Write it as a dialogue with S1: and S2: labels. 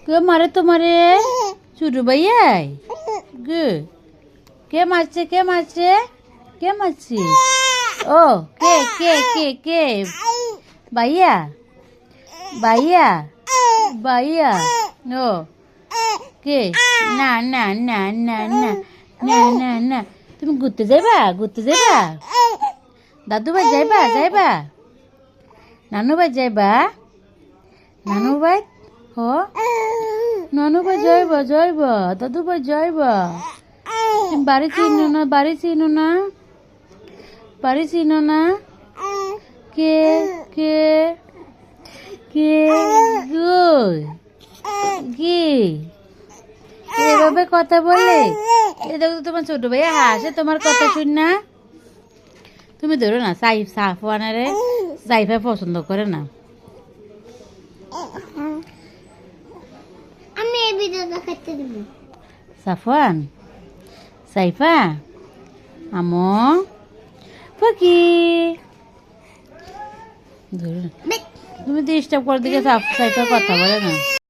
S1: কে মারে তোমারে? ছোট ভাইয়াই কে? কে মারছে? কে মারছে? কে মারছে? ও কে কে কে কে? ভাইয়া ভাইয়া ভাইয়া ও কে? না না না না না না না না তুমি ঘুরতে যাইবা? ঘুরতে যাইবা? দাদু ভাই যাইবা? যাইবা? নানু ভাই যাইবা? নানু ভাই হ নানু ভাই যাইবা? যাইবা? দাদু ভাই যাইবা? তুমি বাড়ি চিনো না? বাড়ি চিনো না? বাড়ি চিনো না? কে কে কে গুই কি এভাবে কথা বলে? এ দেখো তো তোমার ছোট ভাইয়া হাসে তোমার কথা শুন না। তুমি ধরো না সাফওয়ানারে, সাইফা পছন্দ করে না।
S2: আমি এই ভিডিওটা করতে দেব।
S1: সাফওয়ান সাইফা আমো ফকি ধরো না। তুমি ডিস্টার্ব করে দিকে সাইফা কথা বলে না।